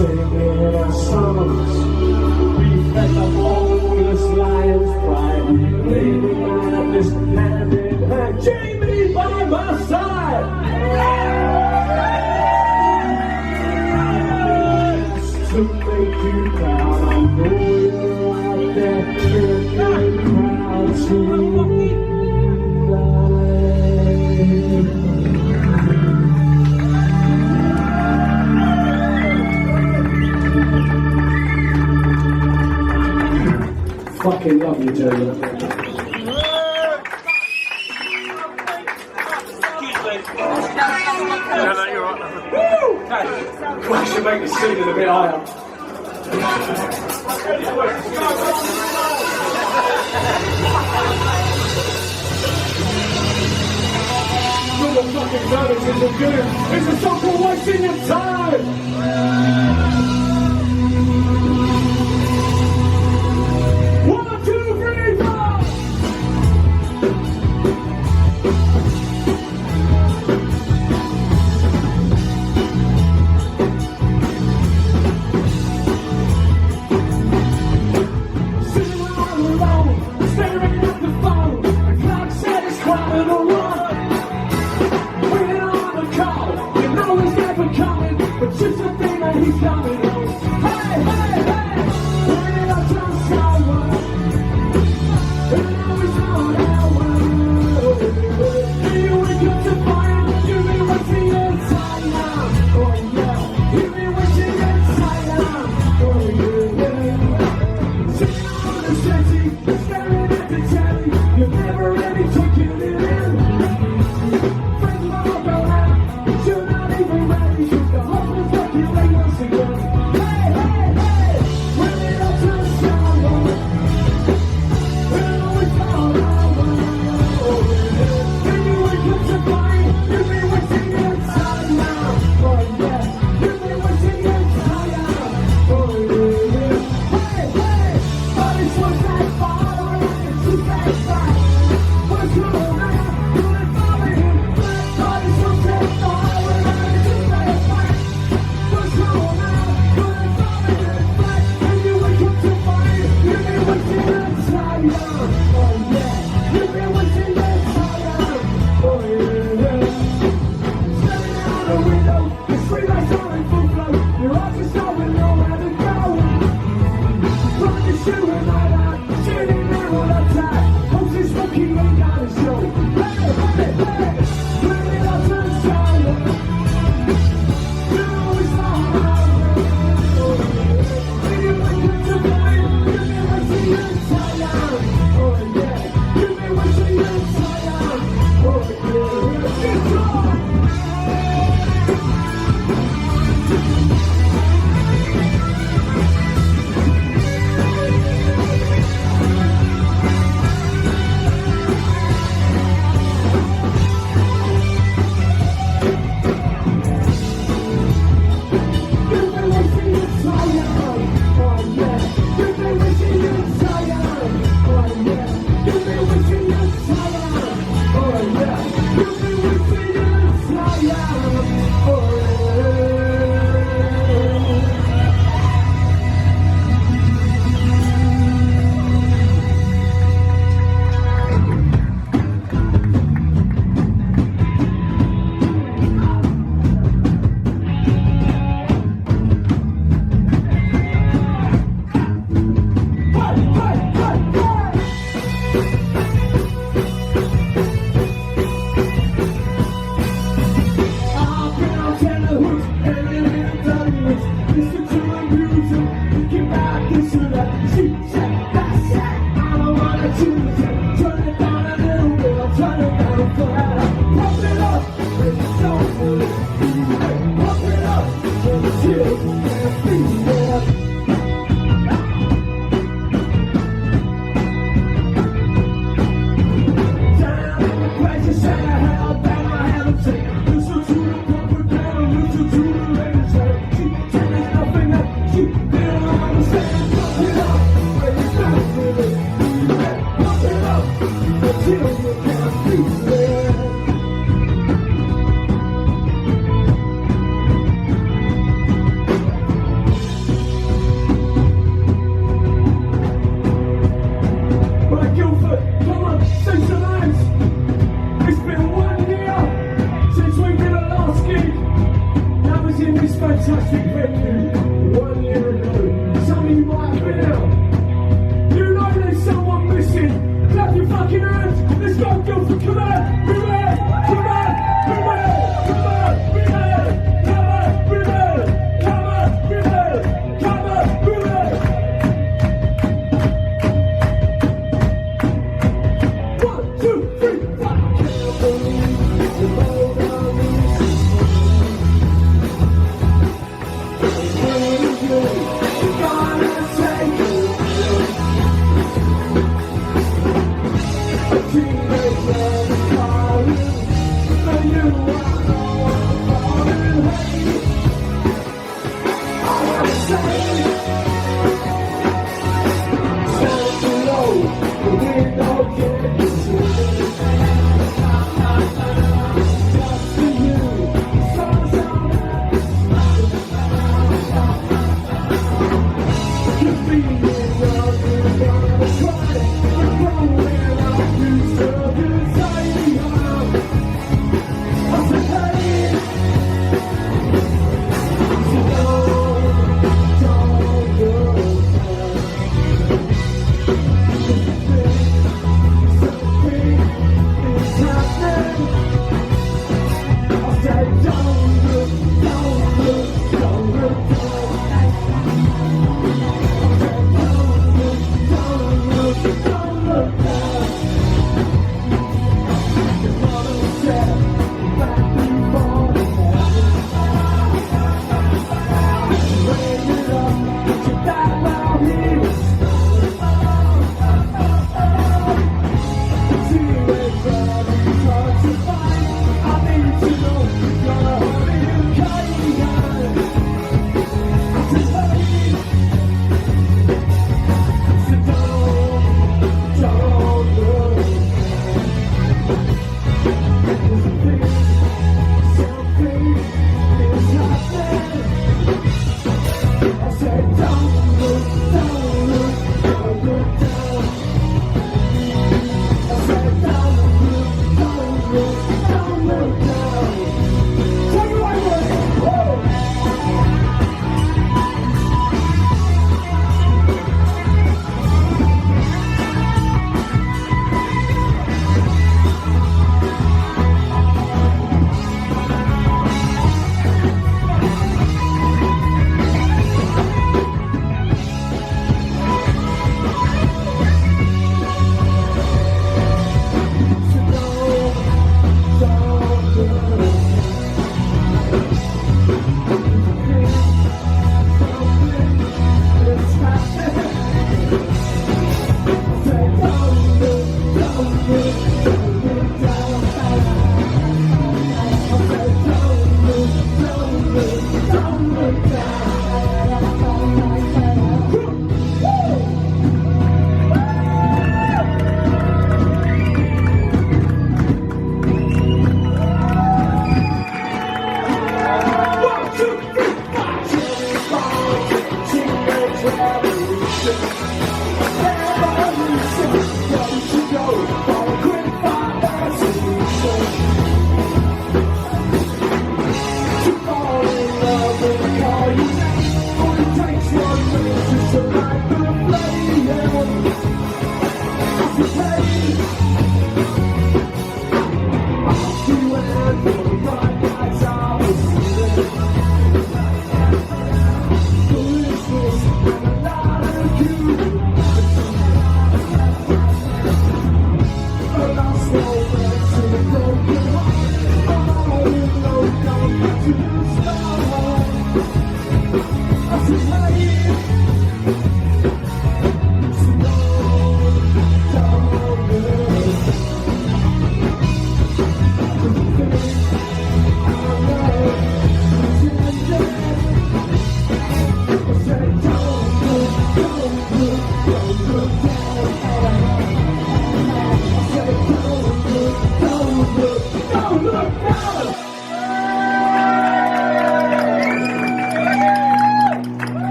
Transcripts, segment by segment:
singing our songs. We fed the homeless lions pride. We played the madness hand in hand. Jamie by my side. To make you proud, I know you're out there making proud tonight. Fucking love you, Jamie. I should make the ceiling a bit higher. You're the fucking notice is a good. It's a song called Wasting Your Time. But just the thing that he's coming home. Hey, hey, hey, when it all turns sour, and now it's on our world. And you wake up to find you've been wasting your time now. Oh yeah, you've been wasting your time now. Oh yeah, sitting on the settee, staring at the telly. You're never really taking it in. Friends all go out, but you're not even ready. last gig, that was in this fantastic venue 1 year ago. Some of you might have been out. You know there's someone missing. Clap your fucking hands. Let's go, Guildford. Come on. Bring it. Come on. Bring it. Come on. Bring it. Come on. Bring it. Come on. Bring it. Come on. Bring it. 1, 2, 3, 4. I can't believe the road I'm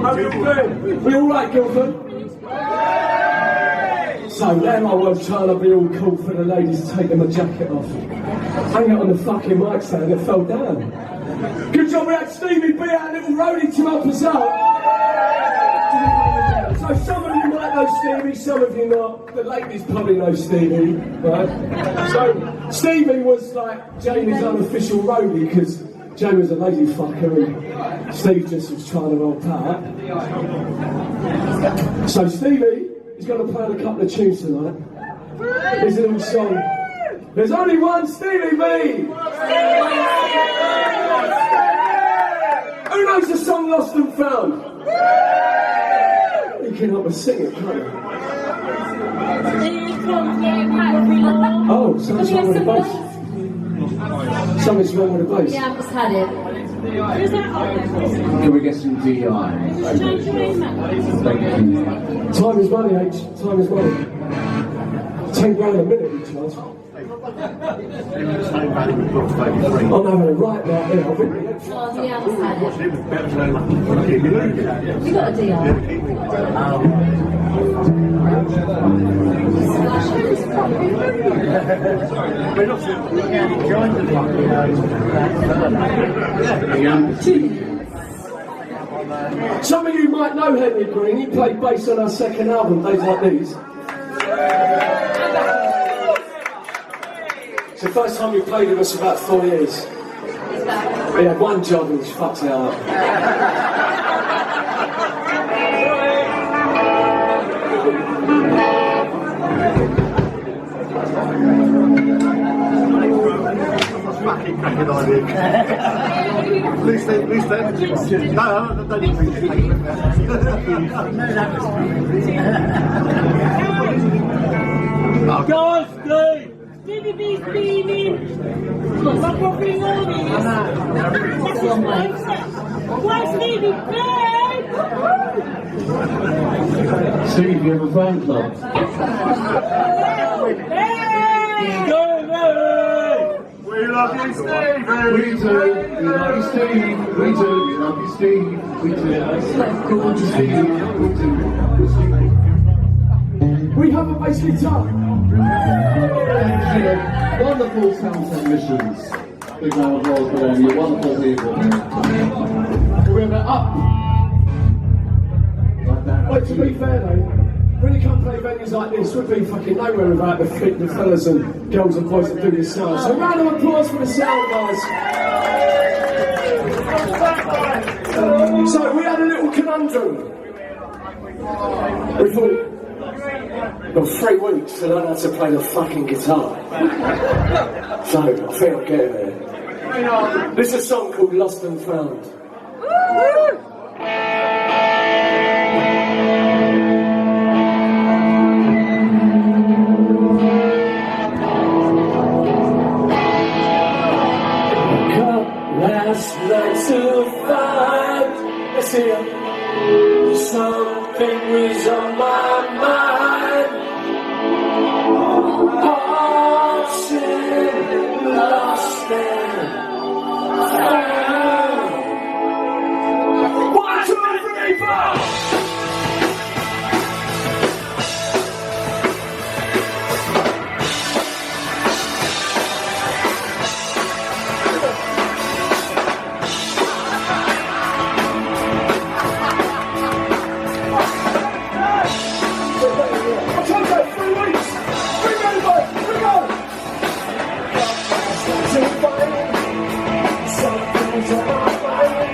How you doing? We all right, Guildford? So there I was trying to be all cool for the ladies taking my jacket off. Hang it on the fucking mic stand and it fell down. Good job we had Stevie B, our little roadie, to help us out. So some of you might know Stevie, some of you not. The ladies probably know Stevie, right? So Stevie was like Jamie's unofficial roadie because Jamie was a lady fucker and Steve just was trying to help out. So Stevie is going to play a couple of tunes tonight. Here's a little song. There's only one Stevie B! Who knows the song Lost and Found? You can help us sing it, can't you? Oh, something's wrong with the bass. Something's wrong with the bass. Yeah, I've just had it. Can we get some DI? Thank you. Time is money, H. Time is money. 10 grand a minute we charge. I'm having a right now here. Oh, yeah, I've just had it. You got a DI? Some of you might know Henry Green. He played bass on our second album, Days Like These. It's the first time we played with us about 4 years. We had one job which fucked it up. Please stay. No, don't need to Go on, Steve! Stevie B's beaming. Stop walking on me. That's his mindset. Why Stevie B? Steve, you have a fan club? Hey! Go away! We love you, Steve. We do. We love you, Steve. We do. We love you, Steve. We do. Cool to Steve. We do. We have a bass guitar. Wonderful sound technicians. Big round of applause for them. You're wonderful people. We're up. Like that. Well, to be fair though, when you come play venues like this, we'd be fucking nowhere without the fellas and girls and boys that do this sound. So round of applause for the sound guys. So we had a little conundrum. We thought, we've got 3 weeks to learn how to play the fucking guitar. So I think I'll get there. This is a song called Lost and Found. Last night to find, let's hear something was on my mind. Watching, lost and found. 1, 2, 3, 4. Something's on my mind.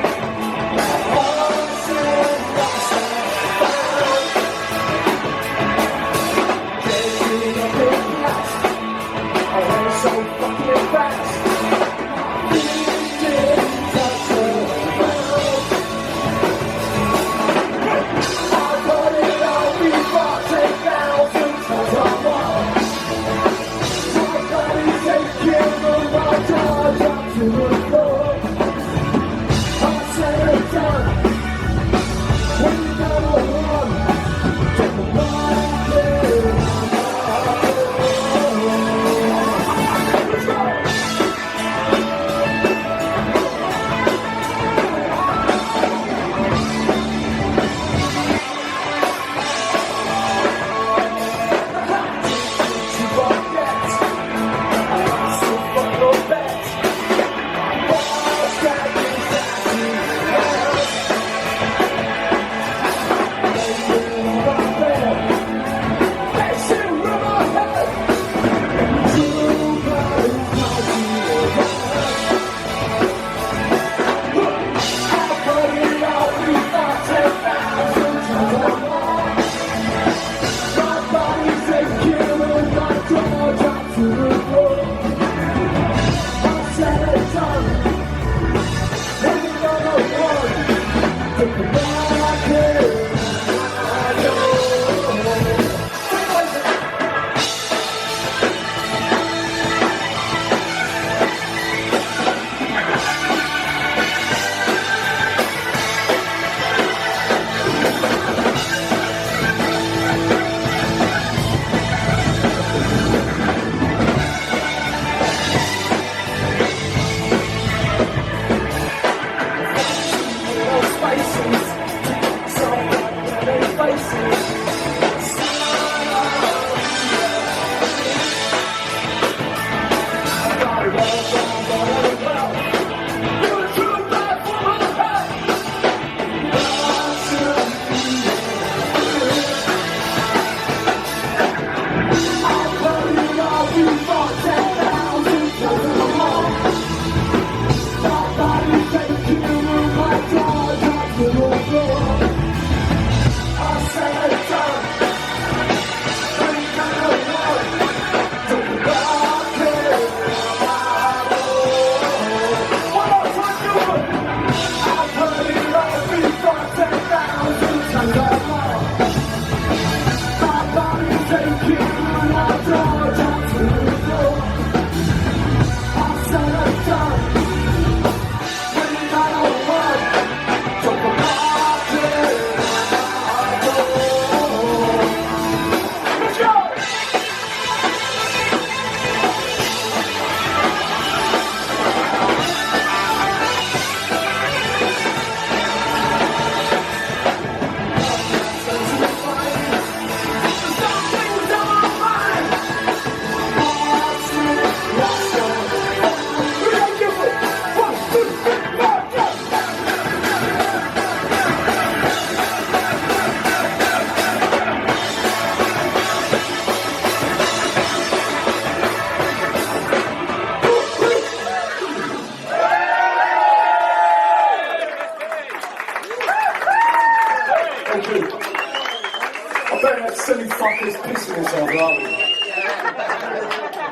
silly fuckers pissing themselves, aren't we?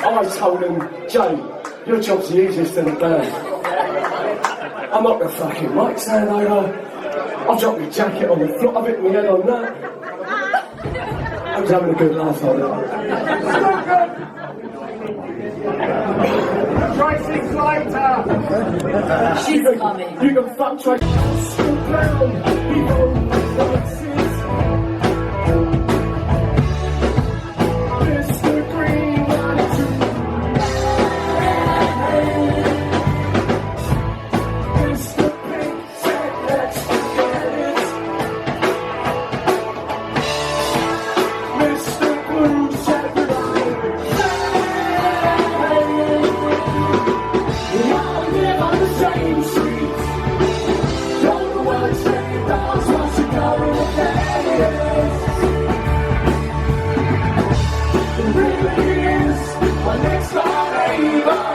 I told him, Jay, your job's the easiest in the band. I'm not gonna fucking mic stand over. I've dropped my jacket on the floor, I've hit my head on that. I was having a good laugh on it. Pricing lighter. She's coming. You can fuck try still brown, people dances. Mr. Green wanted to Mr. Pink said let's forget it. Mr. Blue said right. We all live on the same street. Don't know what it's saying, dogs wants to go in the face. It really is my next door neighbor.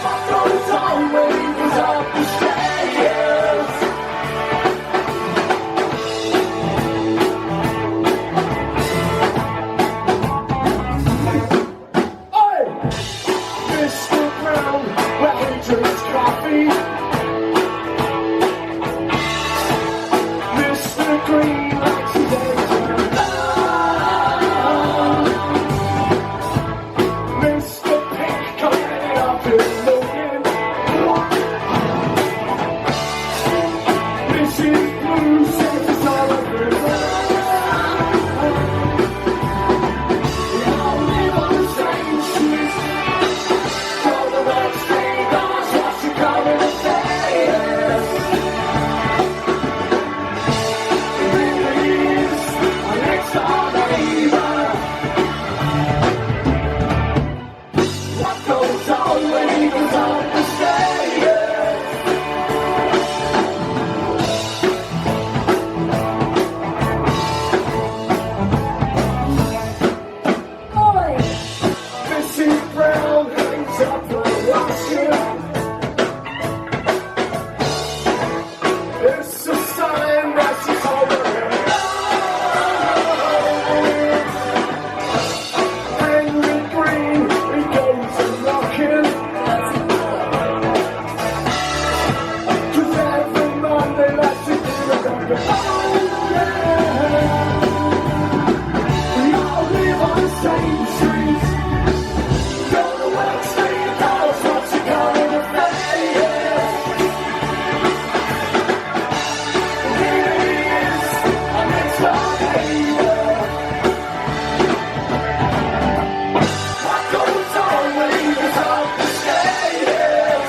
I thought always was up the stairs. Oi! Mr. Brown, where he drinks coffee. Mr. Green likes his eggs and love. Mr. Pink coming up and looking. Mrs. Blue says it's all over. We all live on the same street. Don't know what it's saying, dogs want to go in the face. It really is our next door neighbor. What goes on when he goes up the stairs? Boy. Mrs. Brown hangs up her washing. It's a sign that she's over Henry Green, he goes a knocking. 'Cause every Monday likes to do a knocking. Oh yeah. We all live on the same street. Don't know what it's saying, dogs want to go in the face. It really is our next door neighbor. What goes on when he goes up the stairs?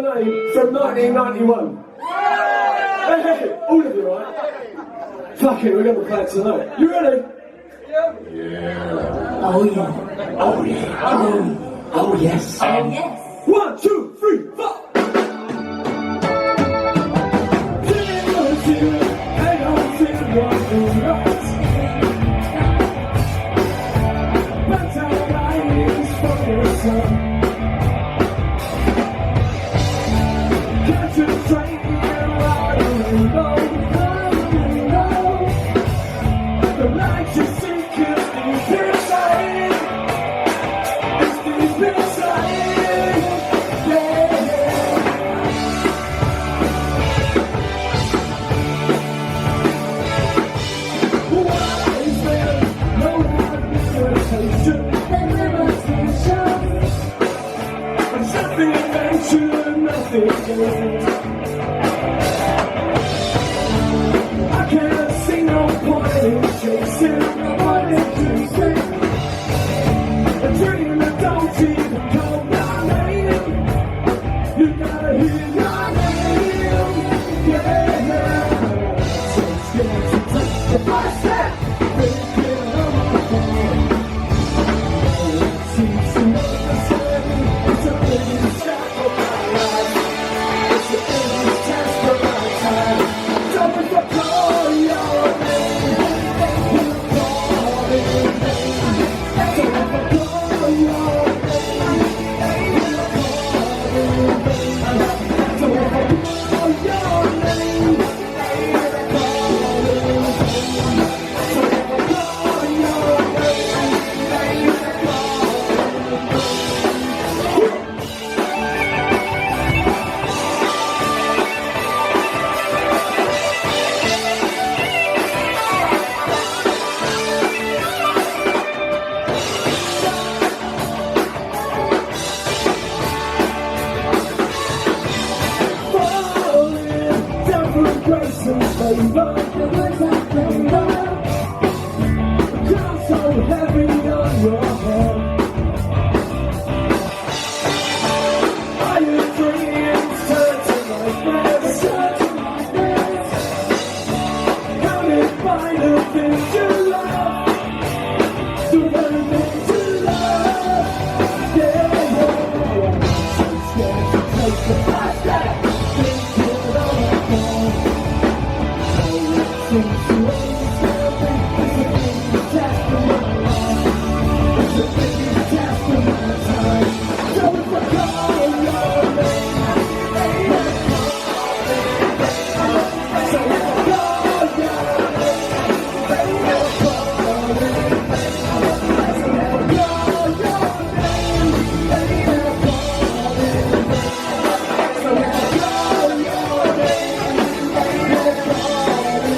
your name from 1991. Hey, hey, all of you, right? Fuck it, we're going to play it tonight. You ready? Oh yeah. Oh yeah. Oh yes. Oh yes. 1, 2, 3, 4. Hang on to the right. That's how life is for your son. Concentrate and ride and low. The light you seek is deep inside. It's deep inside. Yeah. Wise men know that limitation. But something invention, nothing else. I can't see no point in chasing, no point in chasing a dream that don't even call my name. You gotta hear your name, yeah. So scared to take the first step, thinking of my phone. It seems to understand me, it's a big step for my life. It's the biggest test for my time. So if I call your name, you'll call it name. So if I call your name, you'll call it name. So if I call your name, you'll call it name. So if I call your name, you'll call it name. Falling down from grace and favor. The words I remember. The crown so heavy on your head. Are your dreams turned to nightmares? Counted by the things you love, the very things you love. Yeah. So scared to take the first step, thinking of a phone. So it seems to understand me, it's the biggest test of my life. It's the biggest test of my time. So if I call your name, you'll call it name. So if I call your name, you'll call it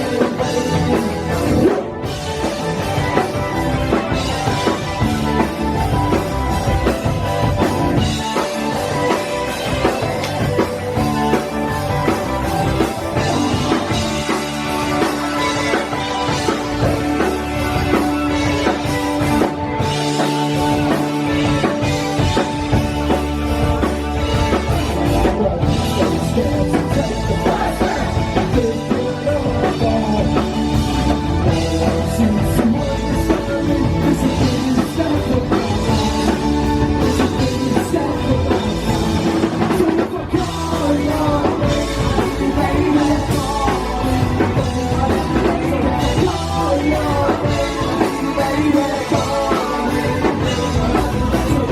name. So if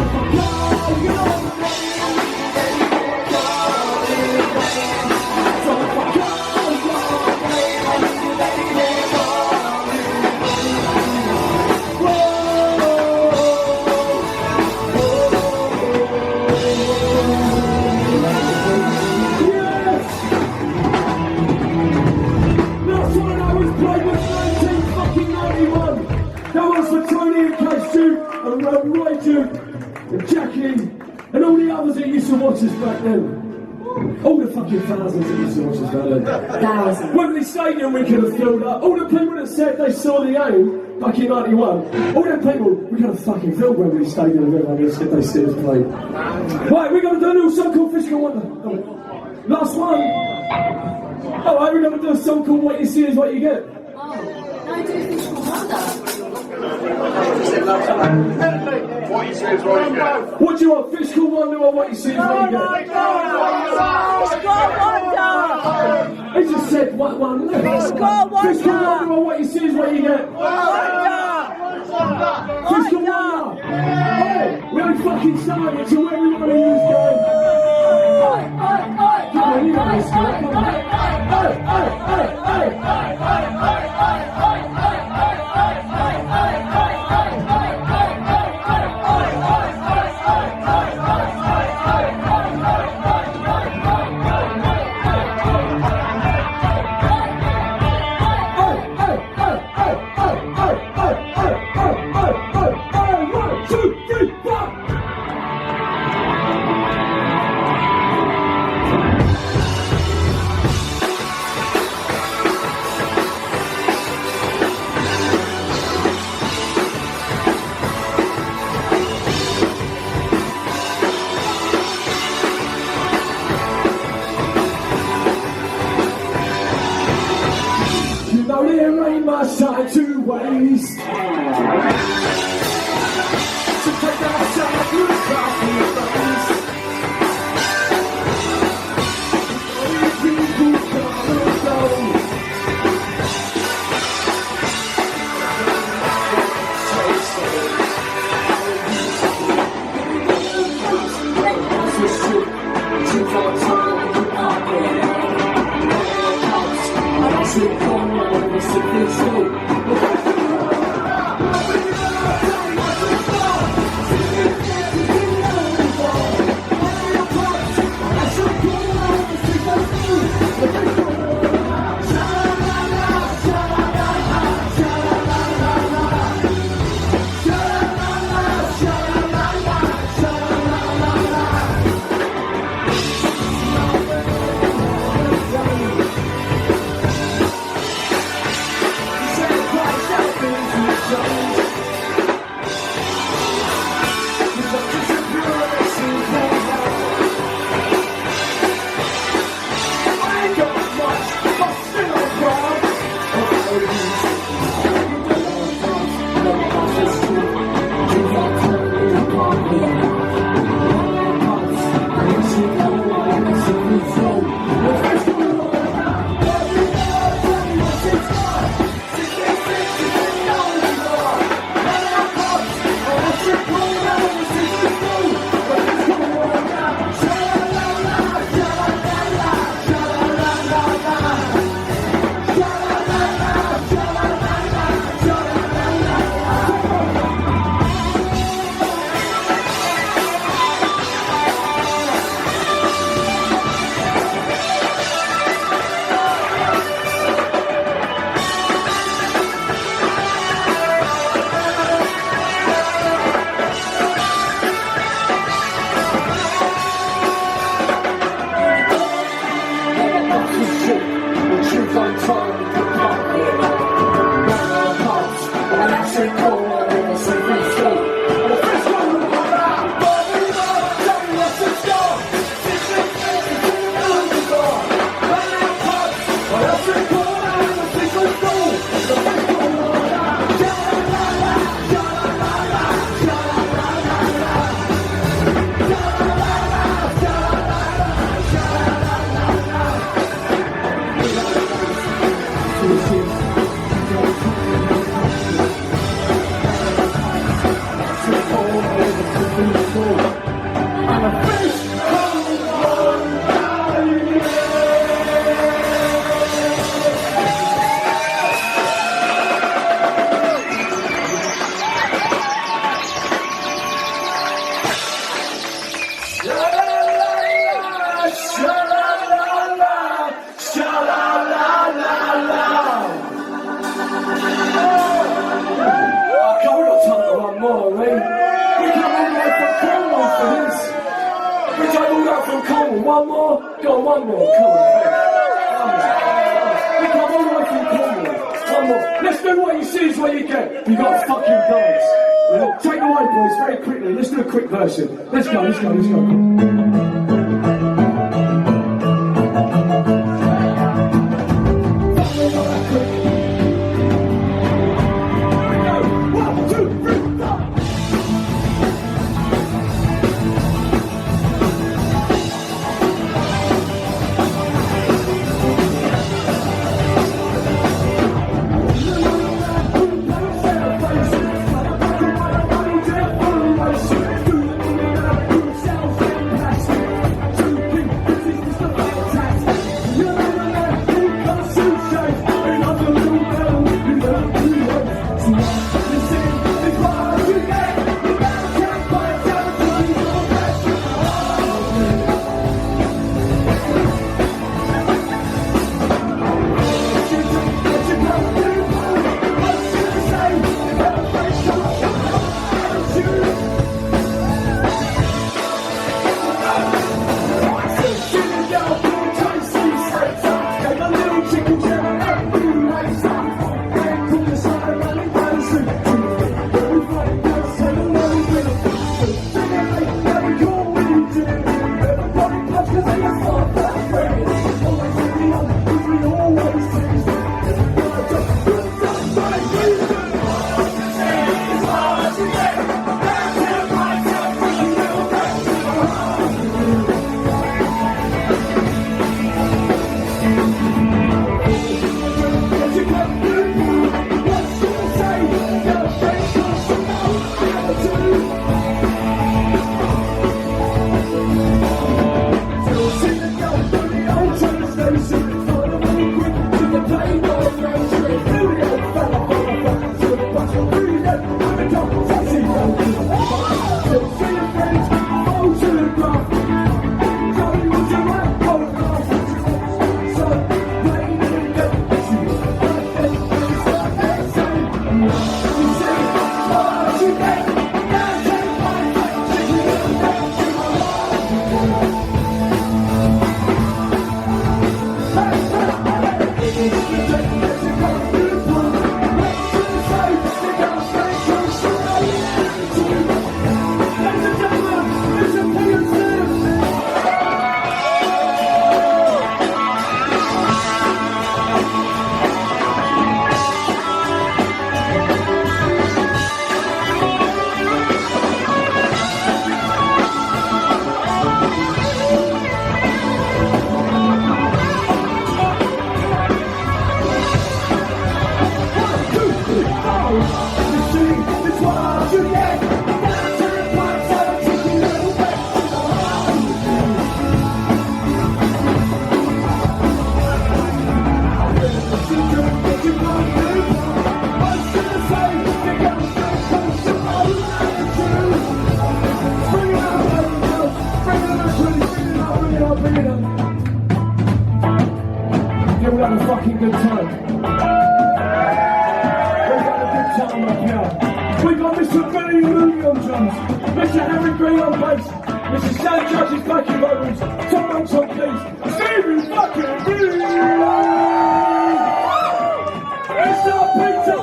I call your name, you'll call it name. So if I call your name, you'll call it name. Last one I was played was 1991. That was for Tony and Case Duke and Roy Duke and Jackie and all the others that used to watch us back then. All the fucking thousands of resources, man. Thousands. Wembley Stadium we could have filled up. All the people that said they saw the game back in 91. All the people, we could have fucking filled Wembley Stadium if everyone said they see us play. Right, we're going to do a little song called Physical Wonder. Last one. Alright, we're going to do a song called What You See Is What You Get. Oh, no, do Physical Wonder. What you say is what you get. What do you want, Physical Wonder or What You See Is What You Get? He just said what one left. Physical Wonder or What You See Is What You Get. Physical Wonder. Hey, we ain't fucking starting until everybody is going. Come on, you know this, man. Come on. There ain't much time to waste. So take that shot, look across your face. Only people come and go. one more? Go on, one more. Come on. We come all the way from Cornwall. One more. Let's do what you see is what you get. You got to fucking dance. Yeah. Take it away, boys, very quickly. Let's do a quick version. Let's go, let's go, let's go. Yeah, we had a fucking good time. We had a good time up here. We got Mr. Billy Mooney on drums, Mr. Henry Green on bass, Mr. Sam Judge is backing vocals, Tom Monks on keys, Stevie fucking Billy! It's our Peter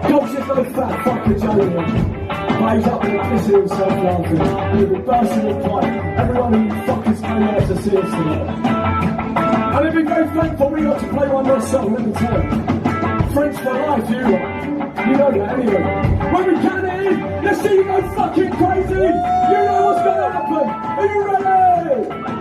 Gold's just no fat fucking Joey. He's up there pissing himself laughing. He'll be bursting the pipe. Everyone who fuckers came out to see us tonight. And they'd be very thankful we got to play one more song, let me tell you. French for life, you lot. You know that anyway. When we can eat, let's see you go fucking crazy. You know what's gonna happen. Are you ready?